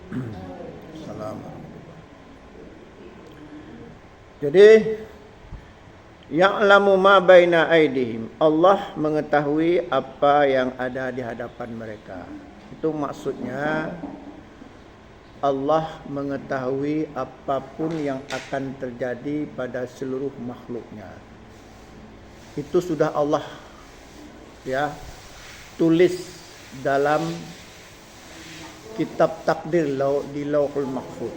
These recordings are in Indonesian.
Assalamualaikum. Jadi ya'lamu ma baina aidihim, Allah mengetahui apa yang ada di hadapan mereka. Itu maksudnya Allah mengetahui apapun yang akan terjadi pada seluruh makhluknya. Itu sudah Allah tulis dalam kitab takdir di Lauhul Mahfuz.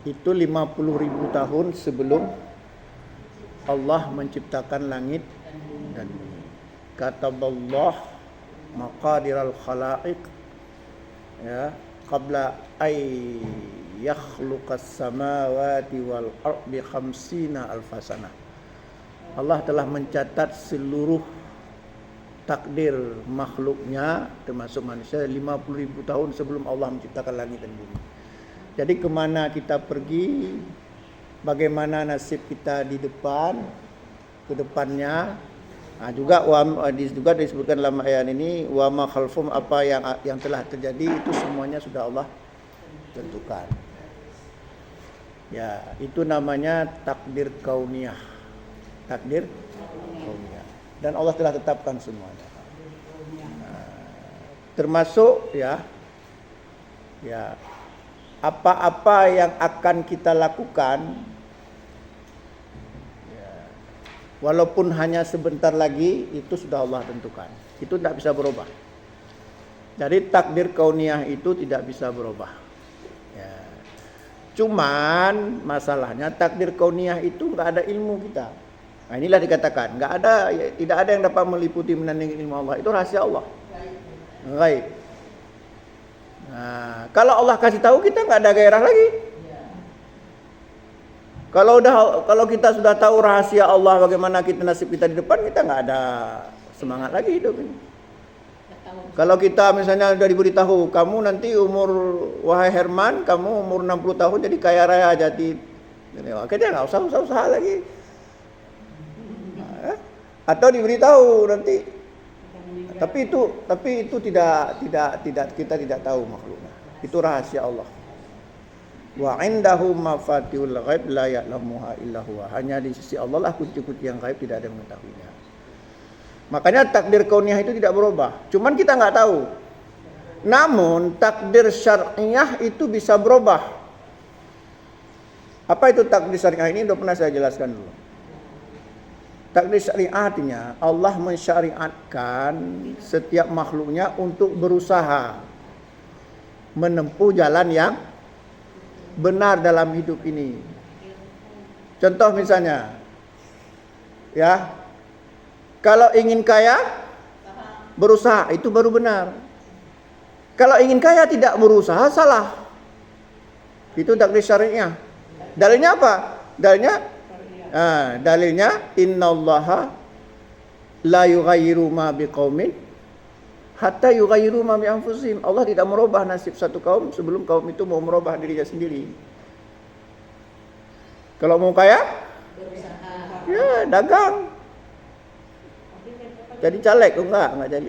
Itu 50.000 tahun sebelum Allah menciptakan langit dan bumi. Kataballah maqadiral khalaiq qabla ay yakhluqas samawati wal ardi 50 alfasana. Allah telah mencatat seluruh takdir makhluknya termasuk manusia 50.000 tahun sebelum Allah menciptakan langit dan bumi. Jadi kemana kita pergi, bagaimana nasib kita di depan, ke depannya. Juga disebutkan dalam ayat ini wa ma khalfum, apa yang telah terjadi itu semuanya sudah Allah tentukan. Itu namanya takdir kauniyah. Takdir kauniyah. Dan Allah telah tetapkan semuanya. Termasuk apa-apa yang akan kita lakukan, walaupun hanya sebentar lagi, itu sudah Allah tentukan. Itu tidak bisa berubah. Jadi takdir kauniyah itu tidak bisa berubah. Cuman masalahnya takdir kauniyah itu nggak ada ilmu kita. Nah, inilah dikatakan tidak ada yang dapat meliputi menandingi ilmu Allah. Itu rahasia Allah. Gaib. Nah, kalau Allah kasih tahu kita nggak ada gairah lagi. Kalau kita sudah tahu rahasia Allah, bagaimana nasib kita di depan, kita nggak ada semangat lagi hidup ini. Kalau kita misalnya sudah diberitahu, kamu nanti wahai Herman, kamu umur 60 tahun jadi kaya raya jadi, kita nggak usah usaha lagi. Atau diberitahu nanti, tapi itu tidak kita tidak tahu makhluknya. Itu rahasia Allah. Wa indahu mafatihul ghaib la ya'lamuha illa huwa. Hanya di sisi Allah lah kunci-kunci yang gaib, tidak ada yang mengetahuinya. Makanya takdir kauniyah itu tidak berubah. Cuman kita nggak tahu. Namun takdir syar'iyah itu bisa berubah. Apa itu takdir syar'iyah? Ini sudah pernah saya jelaskan dulu. Takdir syariah artinya Allah mensyariatkan setiap makhluknya untuk berusaha menempuh jalan yang benar dalam hidup ini. Contoh misalnya, kalau ingin kaya, berusaha, itu baru benar. Kalau ingin kaya tidak berusaha, salah. Itu takdir syariah. Dalilnya apa? Dalilnya innallaha la yughayyiru ma biqaumin hatta yughayyiru ma bi anfusihim. Allah tidak merubah nasib satu kaum sebelum kaum itu mau merubah dirinya sendiri. Kalau mau kaya, dagang. Jadi caleg enggak jadi.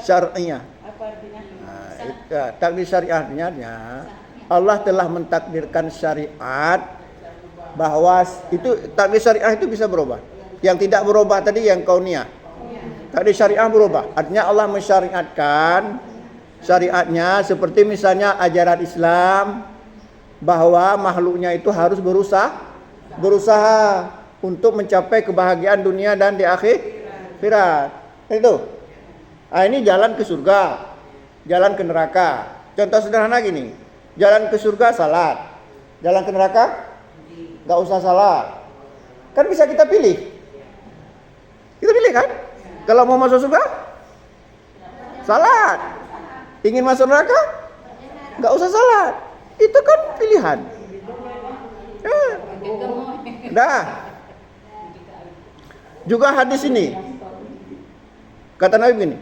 Syariah. Takdir syariahnya Allah telah mentakdirkan syariat bahwa itu takdir syariah itu bisa berubah. Yang tidak berubah tadi yang kauniyah. Takdir syariah berubah. Artinya Allah mensyariatkan syariatnya seperti misalnya ajaran Islam bahwa makhluknya itu harus berusaha untuk mencapai kebahagiaan dunia dan di akhirat. Itu. Ini jalan ke surga, jalan ke neraka. Contoh sederhana gini. Jalan ke surga salat. Jalan ke neraka nggak usah salat. Kan bisa kita pilih. Kita pilih kan? Kalau mau masuk surga, salat. Ingin masuk neraka, nggak usah salat. Itu kan pilihan. Juga hadis ini. Kata Nabi begini.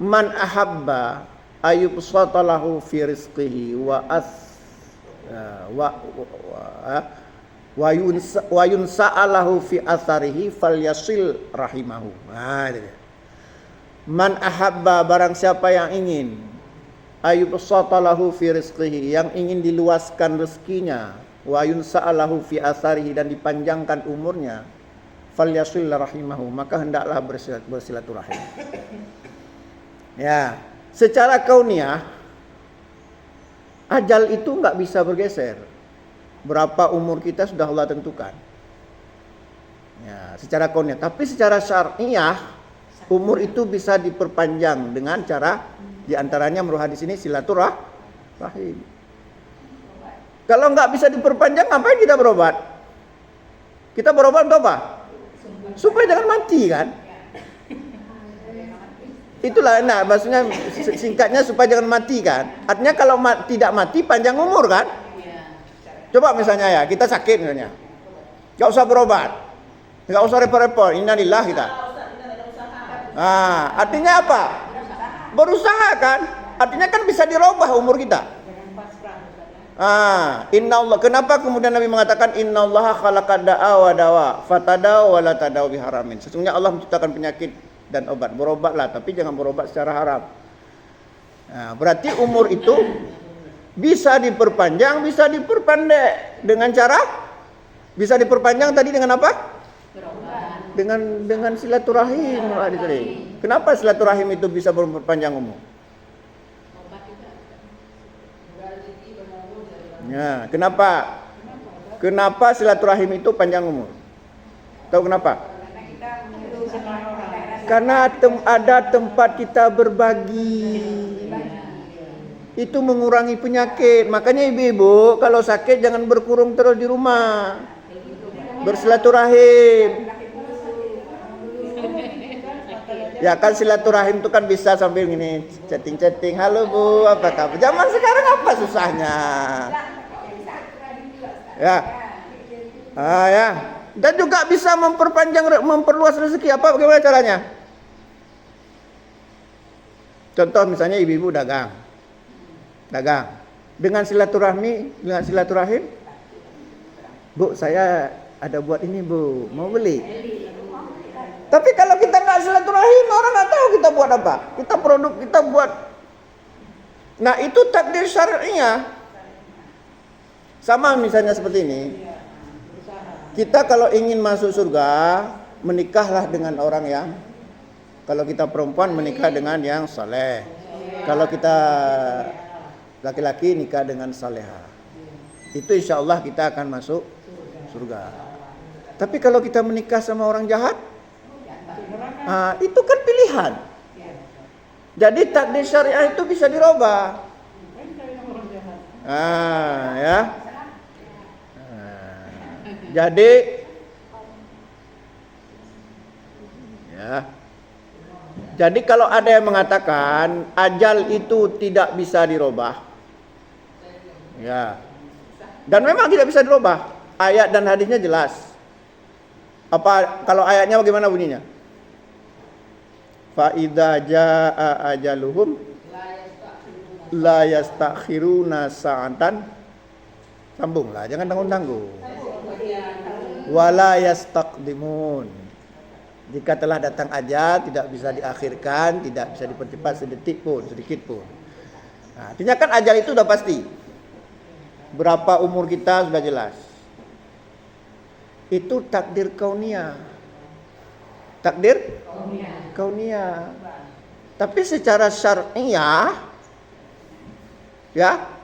Man ahabba ayubsata lahu fi rizqihi wa yunsa'alahu fi atharihi falyasil rahimahu. Man ahabba, barang siapa yang ingin, ayubsata lahu fi rizqihi, yang ingin diluaskan rezekinya, wa yunsa'alahu fi asarihi, dan dipanjangkan umurnya, falyasil rahimahu, maka hendaklah bersilaturahim. Ya, secara kauniyah ajal itu enggak bisa bergeser. Berapa umur kita sudah Allah tentukan. Ya, secara kauniyah, tapi secara syar'iyah umur itu bisa diperpanjang dengan cara diantaranya menurut hadis ini silaturahim. Kalau nggak bisa diperpanjang, ngapain kita berobat? Kita berobat untuk apa? Supaya jangan mati kan? Itulah, nah maksudnya singkatnya supaya jangan mati kan? Artinya kalau tidak mati panjang umur kan? Coba misalnya ya kita sakit misalnya, nggak usah berobat, nggak usah repot-repot, innalillah kita. Artinya apa? Berusaha kan? Artinya kan bisa dirubah umur kita. Innallaha, kenapa kemudian Nabi mengatakan innallaha khalaqad da'a wa dawa fatadaw wa la tadaw biharamin. Sesungguhnya Allah menciptakan penyakit dan obat. Berobatlah, tapi jangan berobat secara haram. Berarti umur itu bisa diperpanjang, bisa diperpendek dengan cara bisa diperpanjang tadi dengan apa? Dengan silaturahim. Kenapa silaturahim itu bisa memperpanjang umur? Ya, kenapa? Kenapa silaturahim itu panjang umur? Tahu kenapa? Karena ada tempat kita berbagi. Itu mengurangi penyakit. Makanya ibu-ibu kalau sakit jangan berkurung terus di rumah. Bersilaturahim. Ya kan silaturahim itu kan bisa sambil gini chatting-chatting, halo Bu, apa kabar? Zaman sekarang apa susahnya? Ya. Ya. Dan juga bisa memperluas rezeki. Apa bagaimana caranya? Contoh misalnya ibu-ibu dagang. Dengan silaturahim, Bu, saya ada buat ini Bu, mau beli? Tapi kalau kita nggak silaturahim, orang nggak tahu kita buat apa. Kita buat. Nah itu takdir syar'inya. Sama misalnya seperti ini. Kita kalau ingin masuk surga, menikahlah dengan orang yang, kalau kita perempuan menikah dengan yang saleh. Kalau kita laki-laki nikah dengan salehah. Itu insya Allah kita akan masuk surga. Tapi kalau kita menikah sama orang jahat, itu kan pilihan. Jadi takdir syariah itu bisa dirubah. Ya. Jadi Jadi kalau ada yang mengatakan ajal itu tidak bisa dirubah, ya, dan memang tidak bisa dirubah, ayat dan hadisnya jelas. Apa kalau ayatnya bagaimana bunyinya? Fa idza jaa ajaluhum la yastakhiruna sa'atan. Sambunglah, jangan tanggung-tanggung. Wala yastaqdimun. Jika telah datang ajal, tidak bisa diakhirkan, tidak bisa dipercepat sedetik pun, sedikit pun. Nah, artinya kan ajal itu sudah pasti. Berapa umur kita sudah jelas. Itu takdir kauniyah. Takdir kauniyah. Tapi secara syar'iyah, ya,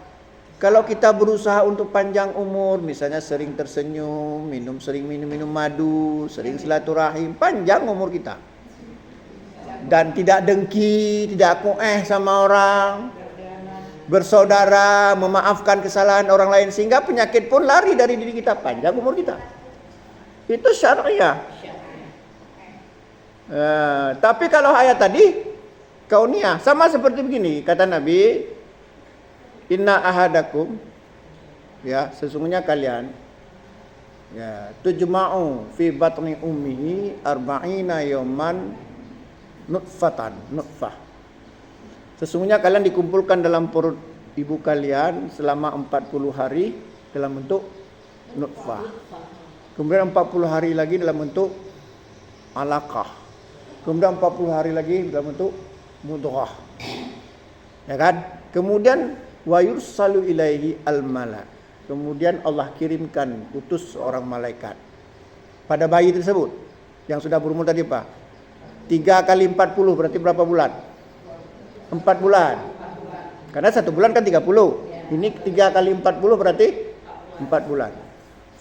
kalau kita berusaha untuk panjang umur, misalnya sering tersenyum, sering minum madu, sering silaturahim, panjang umur kita. Dan tidak dengki, tidak kueh sama orang, bersaudara, memaafkan kesalahan orang lain, sehingga penyakit pun lari dari diri kita, panjang umur kita. Itu syariah. Tapi kalau ayat tadi, kauniyah, sama seperti begini, kata Nabi, inna ahadakum, ya, sesungguhnya kalian, ya, tujma'u fi batni ummihi arba'ina yawman nutfah. Sesungguhnya kalian dikumpulkan dalam perut ibu kalian selama 40 hari dalam bentuk nutfah. Kemudian 40 hari lagi dalam bentuk alaqah. Kemudian 40 hari lagi dalam bentuk mudghah. Ya kan? Kemudian wa yursalu ilaihi al-malak. Kemudian Allah kirimkan, utus seorang malaikat pada bayi tersebut yang sudah berumur tadi Pak. 3 kali 40 berarti berapa bulan? 4 bulan. Karena 1 bulan kan 30. Ini 3 kali 40 berarti 4 bulan.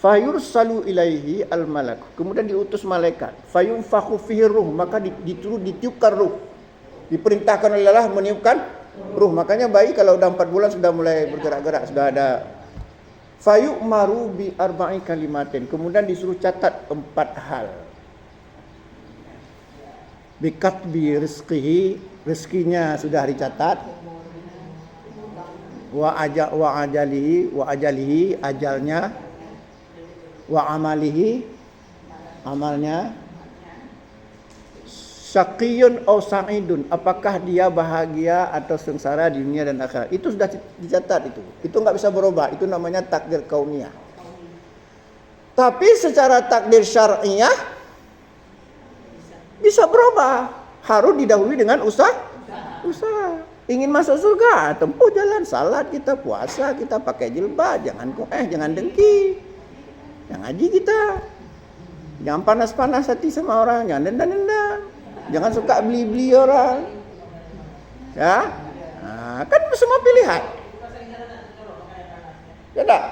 Fayursalu ilaihi al-malak. Kemudian diutus malaikat. Fayunfakhu fihi ruh, maka ditiupkan ruh. Diperintahkan oleh Allah meniupkan ruh. Makanya bayi kalau udah 4 bulan sudah mulai bergerak-gerak, sudah ada. Fayu'maru bi arba'i kalimatin. Kemudian disuruh catat 4 hal. Bikatbi rizqihi, rezekinya sudah dicatat. Wa ajalihi, ajalnya. Wa amalihi, amalnya. Syaqiyun aw sa'idun, apakah dia bahagia atau sengsara di dunia dan akhirat. Itu sudah dicatat itu. Itu enggak bisa berubah. Itu namanya takdir kauniyah. Tapi secara takdir syar'iyah bisa berubah. Harus didahului dengan usaha. Ingin masuk surga, tempuh jalan salat kita, puasa kita, pakai jilbab, jangan dengki. Yang ngaji kita. Jangan panas-panas hati sama orang, jangan dendam-dendam. Jangan suka beli-beli orang. Ya? Nah, kan semua pilihan. Ya tak?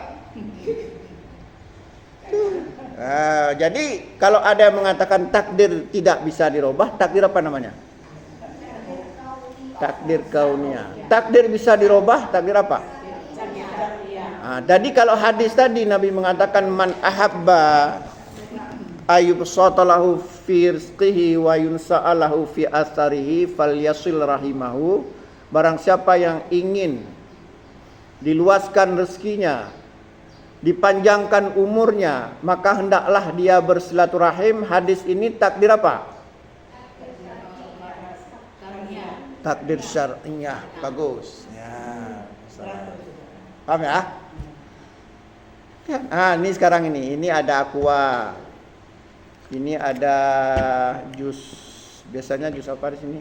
Jadi kalau ada yang mengatakan takdir tidak bisa dirubah, takdir apa namanya? Takdir kauniyah. Takdir bisa dirubah, takdir apa? Jadi kalau hadis tadi Nabi mengatakan man ahabba ayyubsatalahu fi rizqihi wa yunsa'alahu fi asarihi falyasil rahimahu. Barang siapa yang ingin diluaskan rezekinya, dipanjangkan umurnya, maka hendaklah dia bersilaturahim. Hadis ini takdir apa? Takdir syar'iyah. Bagus. Ya. Paham ya? Ini sekarang ini ada aqua. Ini ada jus. Biasanya jus apa di sini?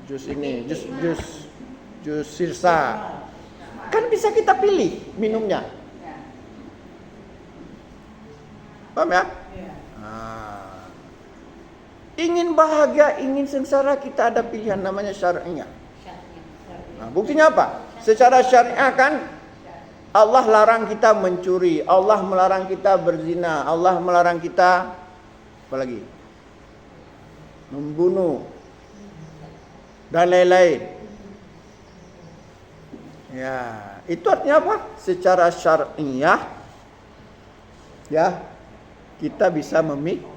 Jus ini, jus sirsa. Kan bisa kita pilih minumnya. Paham ya? Ingin bahagia, ingin sengsara, kita ada pilihan namanya syar'iyah. Buktinya apa? Secara syariah kan Allah larang kita mencuri, Allah melarang kita berzina, Allah melarang kita apa lagi? Membunuh dan lain-lain. Ya, itu artinya apa? Secara syariah ya, kita bisa memilih.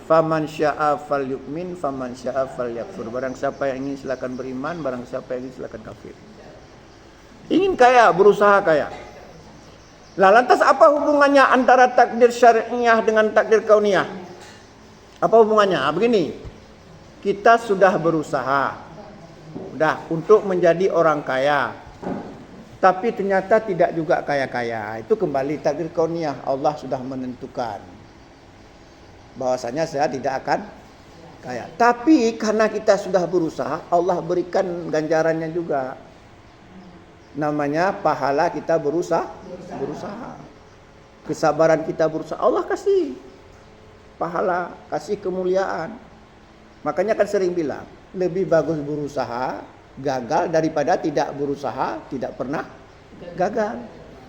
Faman syaa falyu'min, faman syaa falyakfur. Barang siapa yang ingin silakan beriman, barang siapa yang ingin silakan kafir. Ingin kaya, berusaha kaya. Lah lantas apa hubungannya antara takdir syariah dengan takdir kauniyah? Apa hubungannya? Begini. Kita sudah berusaha untuk menjadi orang kaya. Tapi ternyata tidak juga kaya-kaya. Itu kembali takdir kauniyah. Allah sudah menentukan bahwasanya saya tidak akan kaya. Tapi karena kita sudah berusaha, Allah berikan ganjarannya juga. Namanya pahala kita berusaha. Kesabaran kita berusaha, Allah kasih pahala, kasih kemuliaan. Makanya kan sering bilang, lebih bagus berusaha gagal daripada tidak berusaha tidak pernah gagal.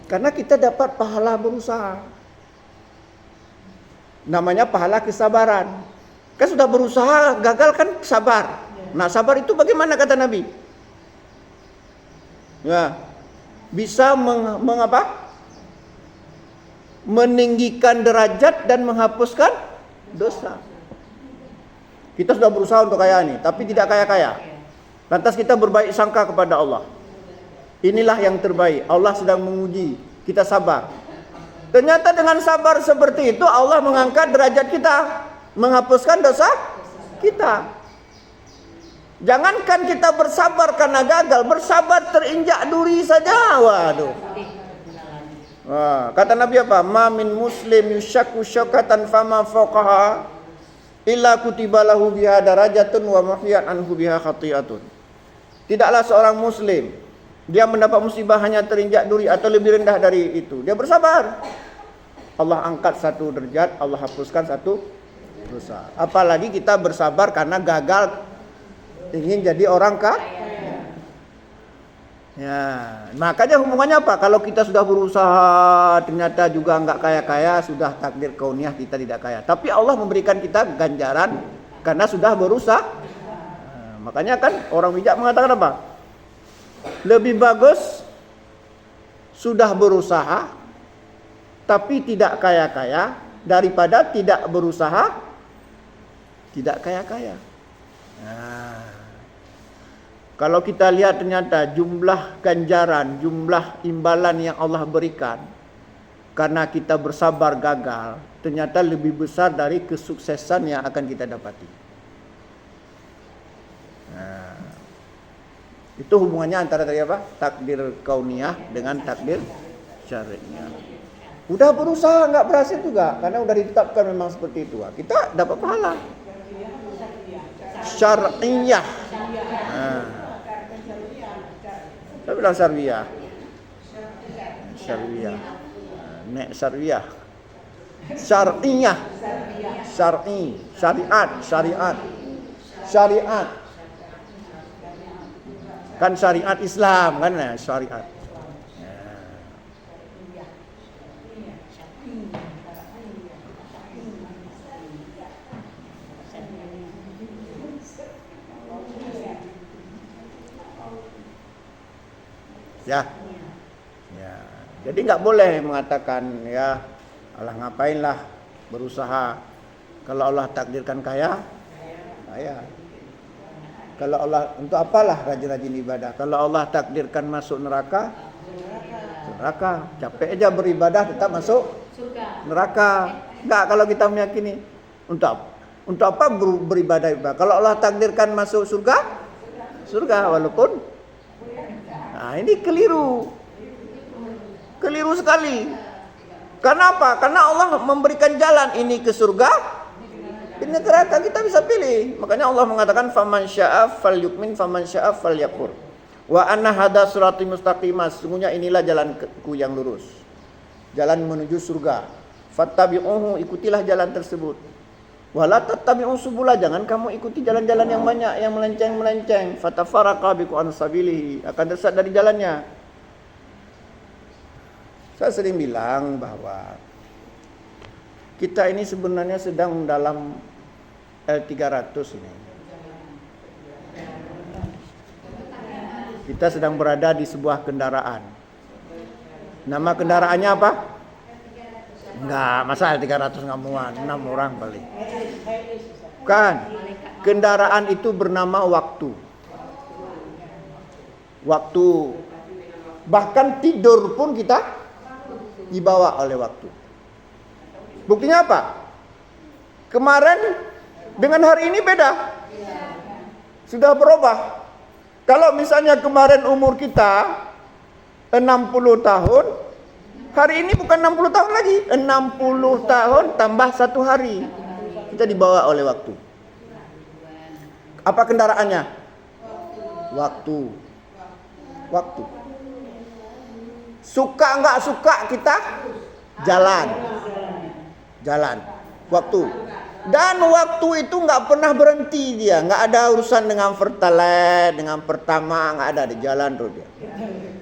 Karena kita dapat pahala berusaha. Namanya pahala kesabaran. Kan sudah berusaha gagal kan sabar. Nah, sabar itu bagaimana kata Nabi? Ya, bisa meninggikan derajat dan menghapuskan dosa. Kita sudah berusaha untuk kaya nih, tapi tidak kaya-kaya. Lantas kita berbaik sangka kepada Allah. Inilah yang terbaik. Allah sedang menguji, kita sabar. Ternyata dengan sabar seperti itu Allah mengangkat derajat kita, menghapuskan dosa kita. Jangankan kita bersabar karena gagal, bersabar terinjak duri saja. Waduh. Kata Nabi apa? Ma min muslim yushakku syakatan fama fawqaha illa kutiba lahu biha darajatun wa muhyan anhu biha khati'atun. Tidaklah seorang muslim dia mendapat musibah hanya terinjak duri atau lebih rendah dari itu. Dia bersabar. Allah angkat satu derajat, Allah hapuskan satu dosa. Apalagi kita bersabar karena gagal ingin jadi orang kaya. Ya, makanya hubungannya apa? Kalau kita sudah berusaha ternyata juga enggak kaya-kaya, sudah takdir kauniyah kita tidak kaya. Tapi Allah memberikan kita ganjaran karena sudah berusaha. Makanya kan orang bijak mengatakan apa? Lebih bagus sudah berusaha tapi tidak kaya-kaya daripada tidak berusaha tidak kaya-kaya. Nah, kalau kita lihat ternyata jumlah ganjaran, jumlah imbalan yang Allah berikan karena kita bersabar gagal, ternyata lebih besar dari kesuksesan yang akan kita dapati. Nah, itu hubungannya antara tadi apa? Takdir kauniyah dengan takdir syariah. Udah berusaha nggak berhasil juga karena udah ditetapkan memang seperti itu. Kita dapat pahala. Syariah. Saya bilang syariah. Syariah. Nek syariah. Syariah. Syar'i, syariat, syariat. Syariat. Kan syariat Islam kan ya, syariat. Ya. Ya. Jadi nggak boleh mengatakan ya Allah ngapainlah berusaha kalau Allah takdirkan kaya. Kalau Allah untuk apalah rajin-rajin ibadah? Kalau Allah takdirkan masuk neraka, capek aja beribadah tetap masuk neraka. Enggak, kalau kita meyakini untuk apa beribadah? Kalau Allah takdirkan masuk surga walaupun. Nah, ini keliru sekali. Karena apa? Karena Allah memberikan jalan ini ke surga, ini neraka, kita bisa pilih. Makanya Allah mengatakan faman syaa'a falyu'min faman syaa'a falyakfur. Wa anna hadza siratal mustaqimah, sesungguhnya inilah jalanku yang lurus. Jalan menuju surga. Fattabi'uhu, ikutilah jalan tersebut. Wala tattabi'u subula, jangan kamu ikuti jalan-jalan yang banyak yang melenceng-melenceng. Fatafarraqa bikum an sabilihi, akan tersesat dari jalannya. Saya sering bilang bahwa kita ini sebenarnya sedang dalam L300 ini. Kita sedang berada di sebuah kendaraan. Nama kendaraannya apa? Enggak, masa L300 nggak muat, 6 orang paling. Bukan. Kendaraan itu bernama waktu. Waktu. Bahkan tidur pun kita dibawa oleh waktu. Buktinya apa? Kemarin dengan hari ini beda. Sudah berubah. Kalau misalnya kemarin umur kita 60 tahun, hari ini bukan 60 tahun lagi, 60 tahun tambah 1 hari. Kita dibawa oleh waktu. Apa kendaraannya? Waktu. Suka nggak suka kita jalan. Waktu. Dan waktu itu nggak pernah berhenti dia, nggak ada urusan dengan Pertalite, dengan Pertama, nggak ada, di jalan terus dia.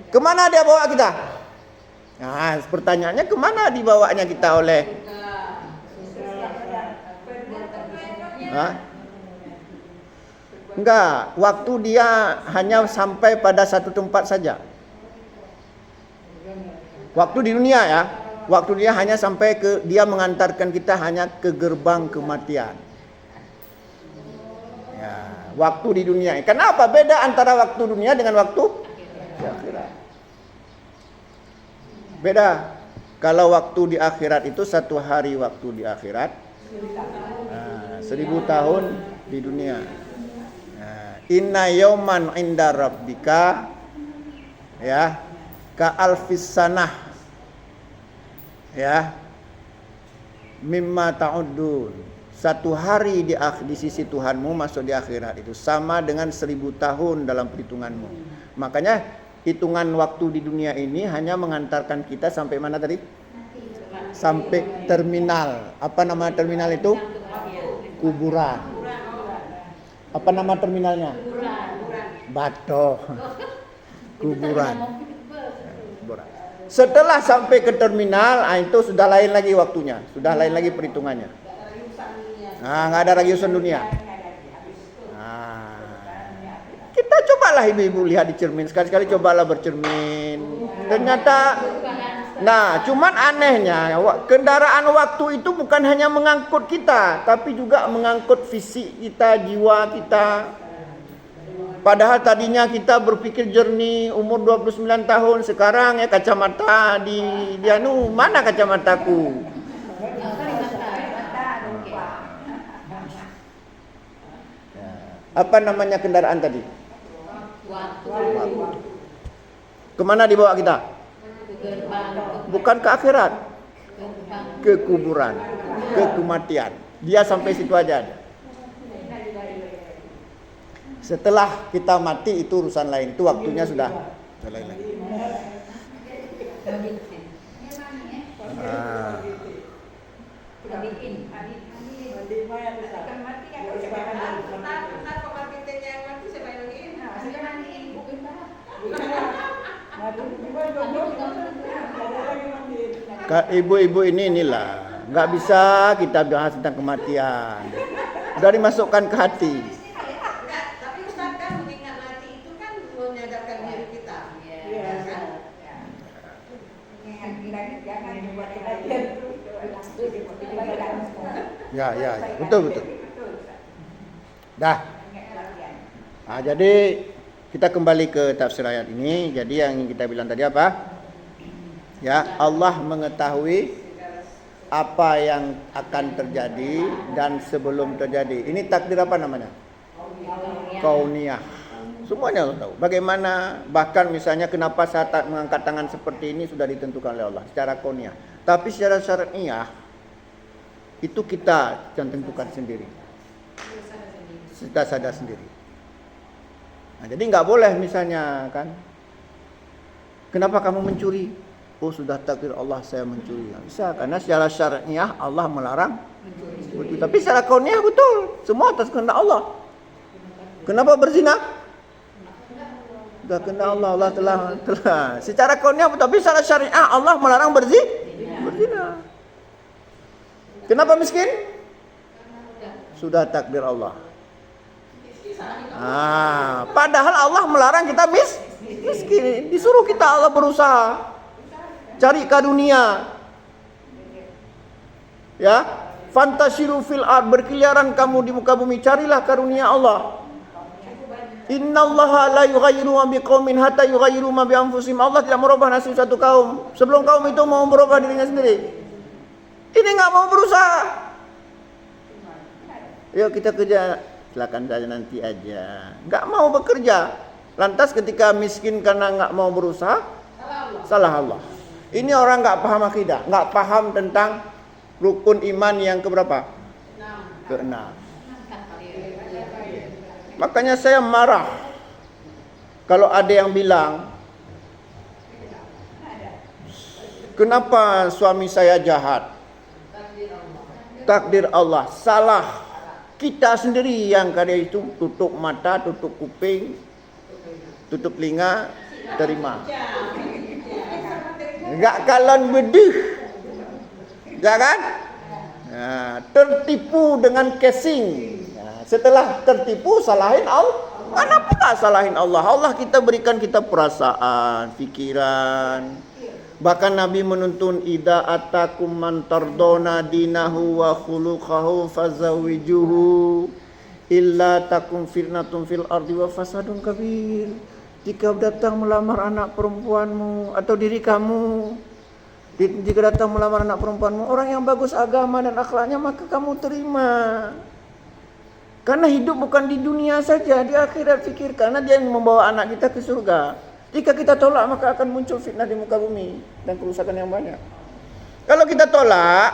Kemana dia bawa kita? Nah, pertanyaannya kemana dibawanya kita oleh? Enggak, waktu dia hanya sampai pada satu tempat saja. Waktu di dunia ya, waktu dia hanya sampai dia mengantarkan kita hanya ke gerbang kematian. Ya, waktu di dunia. Kenapa beda antara waktu dunia dengan waktu di akhirat? Beda. Kalau waktu di akhirat itu 1 hari waktu di akhirat, 1000 tahun di dunia. Inna yauman inda rabbika ya ka alfis sanah Ya. Mimma ta'uddun. Satu hari di sisi Tuhanmu masuk di akhirat itu sama dengan 1000 tahun dalam perhitunganmu. Makanya hitungan waktu di dunia ini hanya mengantarkan kita sampai mana tadi? Sampai terminal. Apa nama terminal itu? Kuburan. Apa nama terminalnya? Batoh. Kuburan. Setelah sampai ke terminal, itu sudah lain lagi waktunya, sudah lain lagi perhitungannya. Nggak ada lagi urusan dunia. Kita cobalah ibu-ibu lihat di cermin, sekali-sekali cobalah bercermin. Ternyata, cuman anehnya, kendaraan waktu itu bukan hanya mengangkut kita, tapi juga mengangkut fisik kita, jiwa kita. Padahal tadinya kita berpikir jernih, umur 29 tahun, sekarang ya kacamata di mana kacamataku? Apa namanya kendaraan tadi? Waktu. Kemana dibawa kita? Bukan ke akhirat, ke kuburan, ke kematian. Dia sampai situ aja ada. Setelah kita mati itu urusan lain, itu waktunya sudah lain lagi. Ibu-ibu inilah nggak bisa kita bahas tentang kematian. Sudah dimasukkan ke hati. Ya, betul. Dah. Jadi kita kembali ke tafsir ayat ini. Jadi yang kita bilang tadi apa? Ya, Allah mengetahui apa yang akan terjadi dan sebelum terjadi. Ini takdir apa namanya? Kauniyah. Semuanya Allah tahu. Bagaimana, bahkan misalnya kenapa saya mengangkat tangan seperti ini sudah ditentukan oleh Allah secara kauniyah. Tapi secara syar'iyah itu kita yang tentukan sendiri. Kita sadar sendiri. Jadi nggak boleh misalnya kan, kenapa kamu mencuri? Oh sudah takdir Allah saya mencuri. Nggak bisa, karena secara syar'iyah Allah melarang mencuri. Tapi secara kauniyah betul, semua atas kehendak Allah. Kenapa berzina? Sudah kehendak Allah telah. Secara kauniyah betul, tapi secara syariah Allah melarang berzina. Kenapa miskin? Sudah takdir Allah. Padahal Allah melarang kita miskin. Disuruh kita Allah berusaha cari karunia. Ya, fantashiru fil ard, berkeliaran kamu di muka bumi, carilah karunia Allah. Innallaha la yughayyiru ma biqaumin hatta yughayyiru ma bi anfusihim. Allah tidak merubah nasib satu kaum sebelum kaum itu mau merubah dirinya sendiri. Ini nggak mau berusaha. Yuk kita kerja, silakan saja nanti aja. Nggak mau bekerja. Lantas ketika miskin karena nggak mau berusaha, salah Allah. Ini orang nggak paham akidah, nggak paham tentang rukun iman yang keberapa? Keenam. Makanya saya marah kalau ada yang bilang, kenapa suami saya jahat? Takdir Allah. Salah. Kita sendiri yang kadang itu tutup mata, tutup kuping, tutup telinga, terima. Enggak kalan bedih. Ya kan? Tertipu dengan casing. Setelah tertipu salahin Allah. Kenapa salahin Allah? Allah kita berikan kita perasaan, pikiran. Bahkan Nabi menuntun idza atakum man tardona dinahu wa khuluquhu fazawijuhu illa takum fitnatun fil ardi wa fasadun kabir. Jika datang melamar anak perempuanmu atau diri kamu, jika datang melamar anak perempuanmu orang yang bagus agama dan akhlaknya, maka kamu terima. Karena hidup bukan di dunia saja, di akhirat fikir, karena dia yang membawa anak kita ke surga. Jika kita tolak maka akan muncul fitnah di muka bumi dan kerusakan yang banyak. Kalau kita tolak,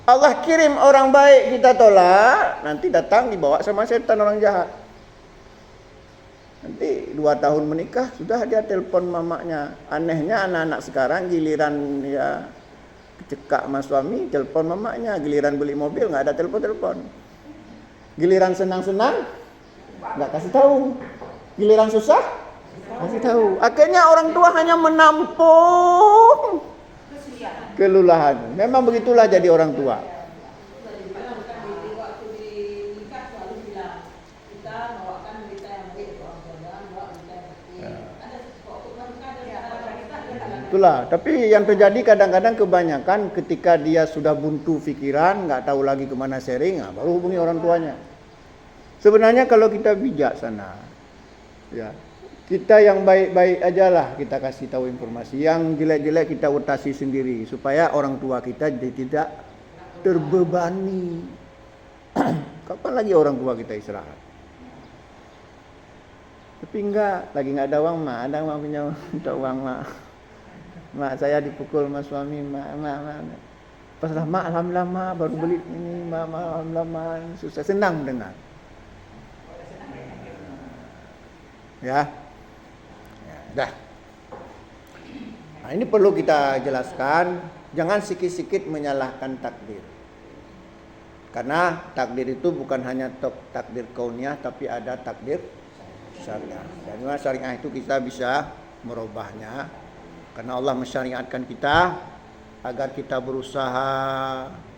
Allah kirim orang baik kita tolak, nanti datang dibawa sama setan orang jahat. Nanti 2 tahun menikah sudah dia telepon mamanya. Anehnya anak-anak sekarang giliran ya cekak sama suami telepon mamanya, giliran beli mobil nggak ada telepon. Giliran senang-senang nggak kasih tahu, giliran susah kasih tahu. Akhirnya orang tua hanya menampung kelulahan. Memang begitulah jadi orang tua. Itulah. Tapi yang terjadi kadang-kadang kebanyakan ketika dia sudah buntu pikiran, nggak tahu lagi kemana sharing, baru hubungi orang tuanya. Sebenarnya kalau kita bijaksana, ya kita yang baik-baik aja lah kita kasih tahu informasi. Yang jelek-jelek kita utasi sendiri supaya orang tua kita tidak terbebani. Kapan lagi orang tua kita istirahat? Tapi lagi nggak ada uang, mak. Ada mak punya minta uang, mak. Mak saya dipukul sama suami, mak. Pas lah mak, alhamdulillah mak baru beli ini, mak alhamdulillah mak susah, senang dengar. Ya. Dah. Nah, ini perlu kita jelaskan, jangan sikit-sikit menyalahkan takdir. Karena takdir itu bukan hanya takdir kauniyah, tapi ada takdir syariah. Dan syariah itu kita bisa merubahnya. Karena Allah mensyariatkan kita agar kita berusaha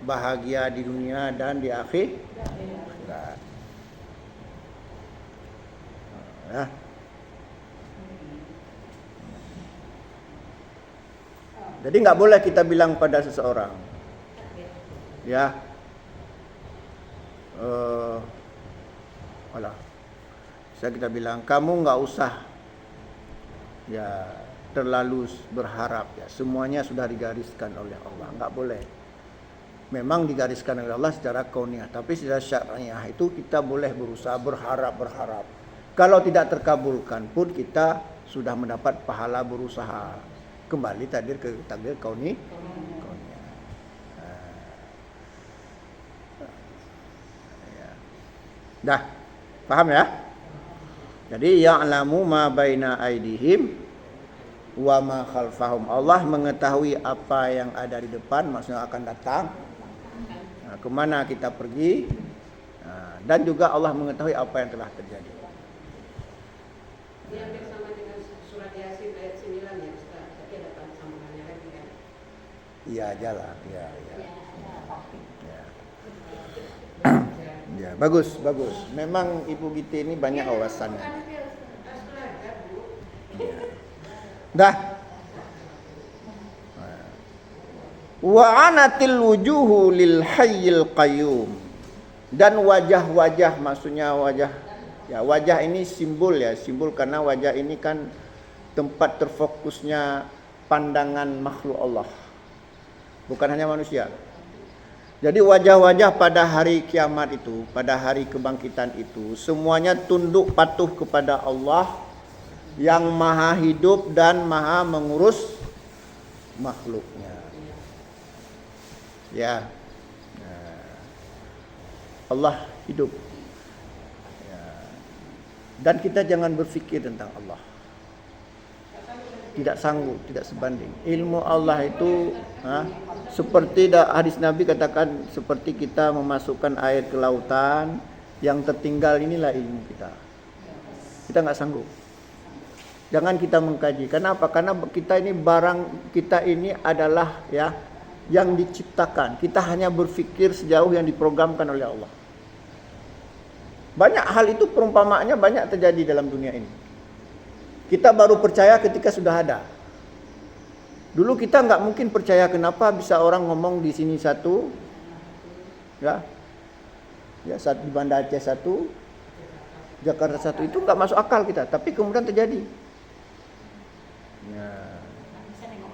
bahagia di dunia dan di akhirat. Ya. Jadi nggak boleh kita bilang pada seseorang, ya, bisa kita bilang kamu nggak usah, ya, terlalu berharap, ya, semuanya sudah digariskan oleh Allah. Nggak boleh. Memang digariskan oleh Allah secara kauniyah, tapi secara syariah itu kita boleh berusaha berharap. Kalau tidak terkabulkan pun kita sudah mendapat pahala berusaha. Kembali takdir kauniyah. Dah, paham ya? Jadi ya'lamu ma baina aidihim wa ma khalfahum. Allah mengetahui apa yang ada di depan, maksudnya akan datang. Nah, kemana kita pergi, dan juga Allah mengetahui apa yang telah terjadi. Dia hampir sama dengan surat Yasin ayat 9 ya Ustaz, tapi ada sambungannya lagi kan? Iya aja lah, ya. Ya, bagus. Memang Ibu Giti ini banyak wawasannya. Ya. Dah. Wa anatil wujuhu lil hayyil qayyum. Dan wajah-wajah, maksudnya wajah ini simbol karena wajah ini kan tempat terfokusnya pandangan makhluk Allah. Bukan hanya manusia. Jadi wajah-wajah pada hari kiamat itu, pada hari kebangkitan itu, semuanya tunduk patuh kepada Allah yang maha hidup dan maha mengurus makhluknya. Ya, Allah hidup. Ya. Dan kita jangan berfikir tentang Allah. Tidak sanggup, tidak sebanding. Ilmu Allah itu seperti hadis Nabi katakan, seperti kita memasukkan air ke lautan, yang tertinggal inilah ilmu kita. Kita nggak sanggup. Jangan kita mengkaji. Kenapa? Karena kita ini barang kita ini adalah yang diciptakan. Kita hanya berpikir sejauh yang diprogramkan oleh Allah. Banyak hal itu perumpamaannya banyak terjadi dalam dunia ini. Kita baru percaya ketika sudah ada. Dulu kita nggak mungkin percaya, kenapa bisa orang ngomong di sini satu, ya di Banda Aceh satu, Jakarta satu, itu nggak masuk akal kita. Tapi kemudian terjadi. Ya.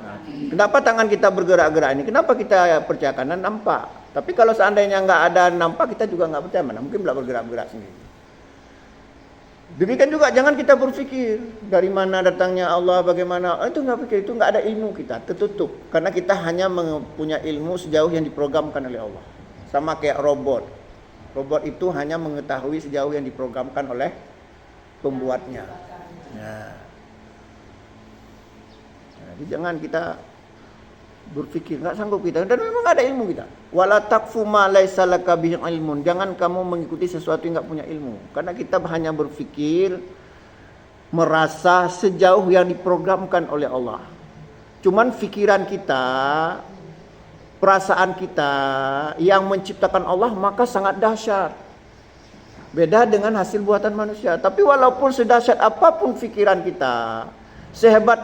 Nah, kenapa tangan kita bergerak-gerak ini? Kenapa kita percaya? Karena nampak. Tapi kalau seandainya nggak ada nampak, kita juga nggak percaya. Mana mungkin bergerak-gerak sendiri. Demikian juga jangan kita berpikir dari mana datangnya Allah, bagaimana. Itu enggak pikir, itu enggak ada ilmu kita, tertutup. Karena kita hanya punya ilmu sejauh yang diprogramkan oleh Allah. Sama kayak robot. Robot itu hanya mengetahui sejauh yang diprogramkan oleh pembuatnya. Nah. Jadi jangan kita berpikir enggak sanggup kita, dan memang enggak ada ilmu kita. Wala taqfu ma laisa laka bihi ilmun. Jangan kamu mengikuti sesuatu yang enggak punya ilmu. Karena kita hanya berpikir, merasa sejauh yang diprogramkan oleh Allah. Cuman pikiran kita, perasaan kita yang menciptakan Allah maka sangat dahsyat. Beda dengan hasil buatan manusia. Tapi walaupun sedahsyat apapun pikiran kita, sehebat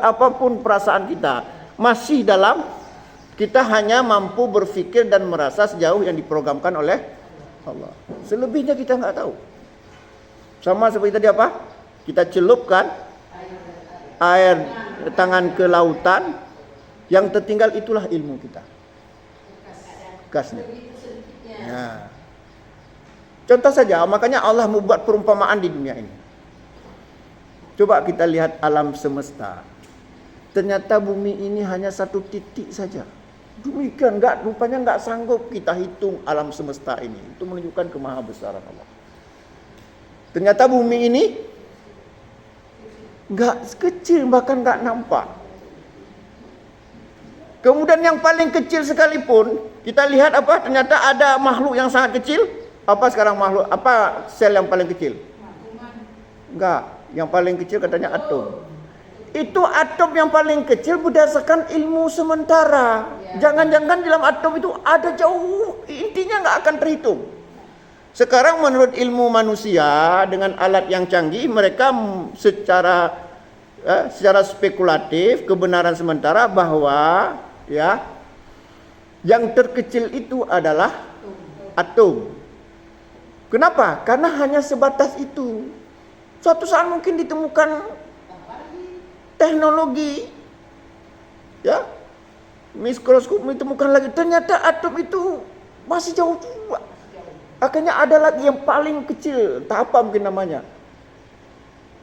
apapun perasaan kita, masih dalam kita hanya mampu berpikir dan merasa sejauh yang diprogramkan oleh Allah. Selebihnya kita nggak tahu. Sama seperti tadi apa? Kita celupkan air tangan ke lautan, yang tertinggal itulah ilmu kita. Gasnya. Nah. Contoh saja, makanya Allah membuat perumpamaan di dunia ini. Coba kita lihat alam semesta. Ternyata bumi ini hanya satu titik saja. Demikian rupanya enggak sanggup kita hitung alam semesta ini. Itu menunjukkan kemahabesaran Allah. Ternyata bumi ini enggak kecil, bahkan enggak nampak. Kemudian yang paling kecil sekalipun, kita lihat apa? Ternyata ada makhluk yang sangat kecil. Apa sekarang makhluk? Apa sel yang paling kecil? Enggak, yang paling kecil katanya atom. Itu atom yang paling kecil berdasarkan ilmu sementara. Jangan-jangan dalam atom itu ada jauh, intinya nggak akan terhitung. Sekarang menurut ilmu manusia dengan alat yang canggih, mereka secara spekulatif kebenaran sementara bahwa yang terkecil itu adalah atom. Kenapa? Karena hanya sebatas itu. Suatu saat mungkin ditemukan teknologi, mikroskop ditemukan lagi, ternyata atom itu masih jauh juga. Akhirnya ada lagi yang paling kecil, tak apa mungkin namanya.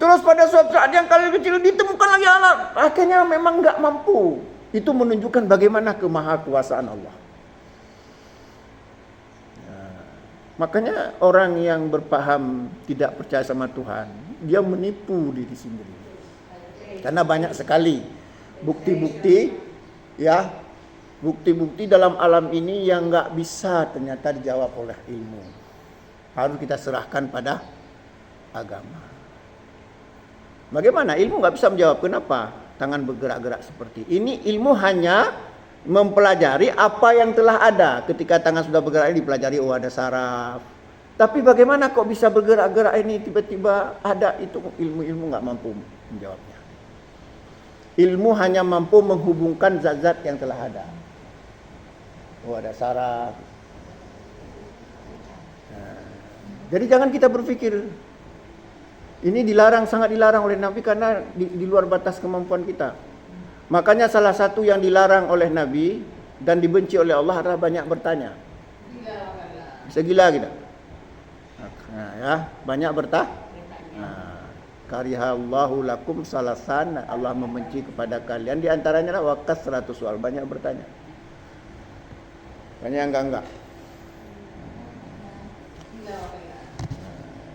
Terus pada suatu saat yang paling kecil ditemukan lagi alat, akhirnya memang nggak mampu. Itu menunjukkan bagaimana kemahakuasaan Allah. Makanya orang yang berpaham tidak percaya sama Tuhan, dia menipu diri sendiri. Karena banyak sekali bukti-bukti dalam alam ini yang nggak bisa ternyata dijawab oleh ilmu. Harus kita serahkan pada agama. Bagaimana? Ilmu nggak bisa menjawab. Kenapa tangan bergerak-gerak seperti ini? Ilmu hanya mempelajari apa yang telah ada. Ketika tangan sudah bergerak ini dipelajari, oh ada saraf. Tapi bagaimana kok bisa bergerak-gerak ini tiba-tiba ada, itu ilmu nggak mampu menjawabnya. Ilmu hanya mampu menghubungkan zat-zat yang telah ada. Oh ada saraf. Jadi jangan kita berpikir ini dilarang, sangat dilarang oleh Nabi karena di luar batas kemampuan kita. Makanya salah satu yang dilarang oleh Nabi dan dibenci oleh Allah adalah banyak bertanya. Bisa gila kita. Banyak bertanya. Karihallahu lakum salasan, Allah membenci kepada kalian di antaranya adalah wakas 100 soal, banyak bertanya. Banyak yang enggak.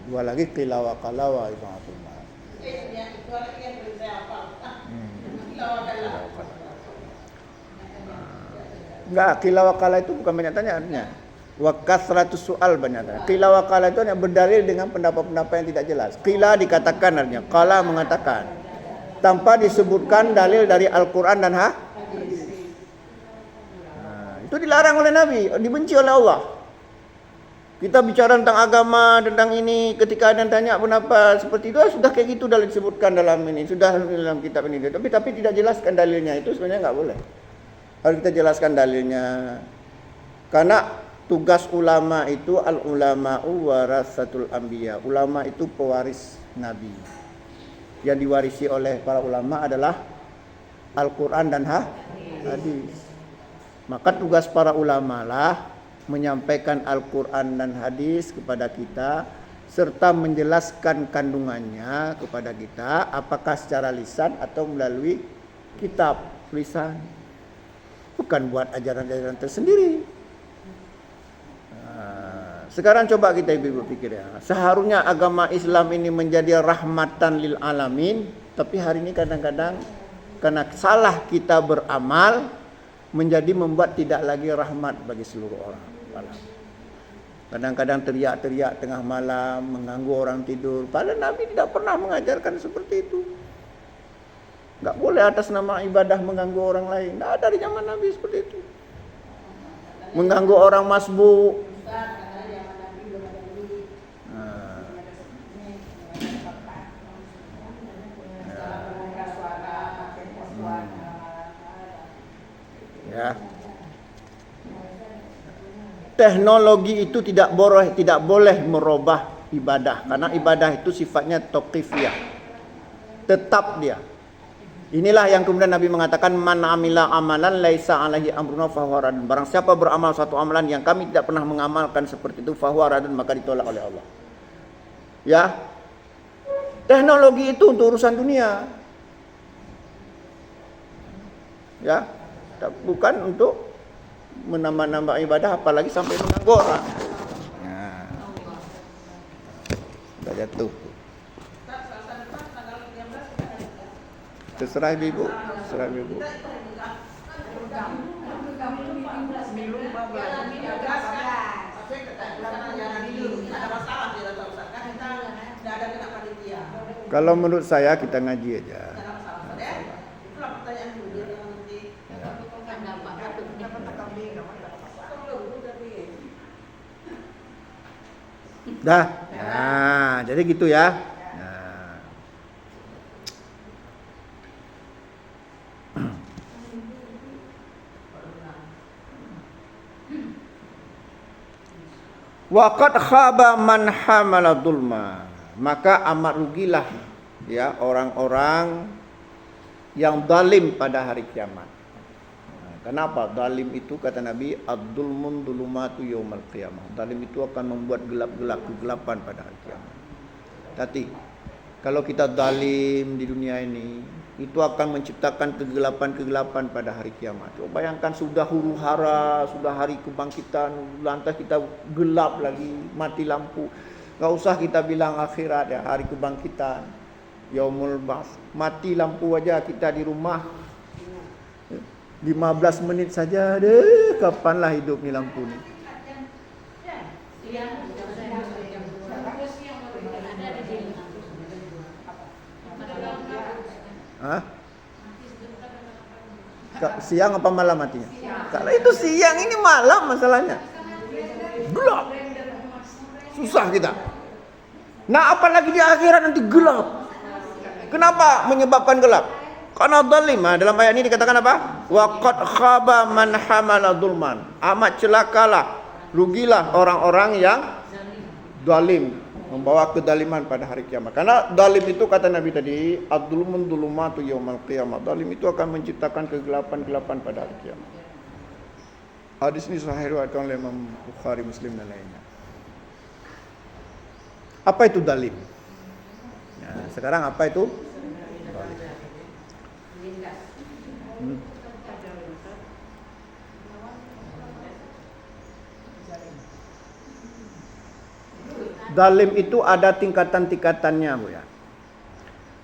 Dua lagi qila wa qala wa ifatullah. Enggak, qila wa qala itu bukan banyak tanya artinya. Wakas 100 soal banyak tanya. Qila wa qala itu hanya berdalil dengan pendapat-pendapat yang tidak jelas. Qila dikatakan artinya, qala mengatakan. Tanpa disebutkan dalil dari Al-Quran dan hadis. Itu dilarang oleh Nabi, dibenci oleh Allah. Kita bicara tentang agama, tentang ini, ketika ada yang tanya pendapat seperti itu, sudah kayak gitu dalil disebutkan dalam ini, sudah dalam kitab ini. Tapi tidak jelaskan dalilnya, itu sebenarnya nggak boleh. Harus kita jelaskan dalilnya. Karena tugas ulama itu al-ulama'u warasatul anbiya. Ulama itu pewaris Nabi. Yang diwarisi oleh para ulama adalah Al-Quran dan hadis. Maka tugas para ulama lah menyampaikan Al-Quran dan hadis kepada kita serta menjelaskan kandungannya kepada kita, apakah secara lisan atau melalui kitab tulisan. Bukan buat ajaran-ajaran tersendiri. Sekarang coba kita ibu pikir ya. Seharusnya agama Islam ini menjadi rahmatan lil alamin, tapi hari ini kadang-kadang karena salah kita beramal menjadi membuat tidak lagi rahmat bagi seluruh orang. Kadang-kadang teriak-teriak tengah malam, mengganggu orang tidur. Padahal Nabi tidak pernah mengajarkan seperti itu. Enggak boleh atas nama ibadah mengganggu orang lain. Tidak ada di zaman Nabi seperti itu. Mengganggu orang masbuk. Ya. Teknologi itu tidak boleh merubah ibadah, karena ibadah itu sifatnya tauqifiyah. Tetap dia. Inilah yang kemudian Nabi mengatakan man amila amalan laisa alaihi amruna fahuwa radun. Barang siapa beramal satu amalan yang kami tidak pernah mengamalkan seperti itu fahuwa radun, maka ditolak oleh Allah. Ya. Teknologi itu untuk urusan dunia. Ya. Bukan untuk menambah-nambah ibadah, apalagi sampai mengganggu orang. Nah, sudah jatuh. Terserah ibu, terserah ibu. Kalau menurut saya kita ngaji aja. Dah. Nah, jadi gitu ya. Nah. Waqad khaba man hamala dzulma. Maka amat rugilah ya orang-orang yang zalim pada hari kiamat. Kenapa? Zalim itu kata Nabi ad-dzulmun dzulumatu yaumal qiyamah. Zalim itu akan membuat gelap-gelap kegelapan pada hari kiamat. Tapi kalau kita zalim di dunia ini, itu akan menciptakan kegelapan-kegelapan pada hari kiamat. Coba bayangkan sudah huru-hara, sudah hari kebangkitan, lantas kita gelap lagi, mati lampu. Enggak usah kita bilang akhirat ya, hari kebangkitan, yaumul ba'ts. Mati lampu aja kita di rumah. 15 menit saja deh, kapanlah hidup ni lampu ni. Hah? Siang apa malam matinya? Kalau itu siang, ini malam masalahnya. Gelap. Susah kita. Nah, apalagi di akhirat nanti gelap. Kenapa menyebabkan gelap? Karena zalim. Dalam ayat ini dikatakan apa? Waqad khaba man hamala dzulman. Amat celakalah, rugilah orang-orang yang zalim, membawa kedaliman pada hari kiamat. Karena zalim itu kata Nabi tadi, ad-dzulmun dzulumatu yaumal qiyamah. Zalim itu akan menciptakan kegelapan-kegelapan pada hari kiamat. Hadis ini sahih riwayatkan oleh Imam Bukhari, Muslim dan lainnya. Apa itu zalim? Nah, sekarang apa itu? Zalim itu ada tingkatan-tingkatannya, Bu ya.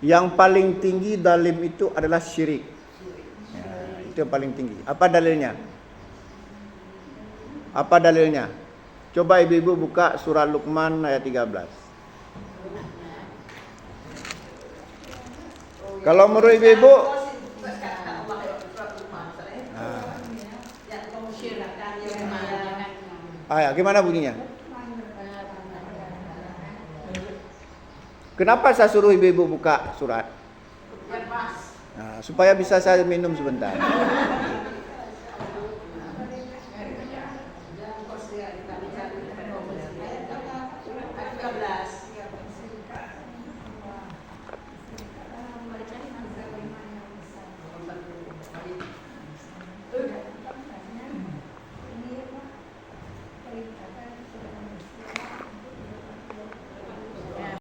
Yang paling tinggi zalim itu adalah syirik. Ya, itu yang paling tinggi. Apa dalilnya? Apa dalilnya? Coba ibu-ibu buka surah Luqman ayat 13. Kalau menurut ibu-ibu gimana bunyinya? Kenapa saya suruh ibu-ibu buka surat? Nah, supaya bisa saya minum sebentar.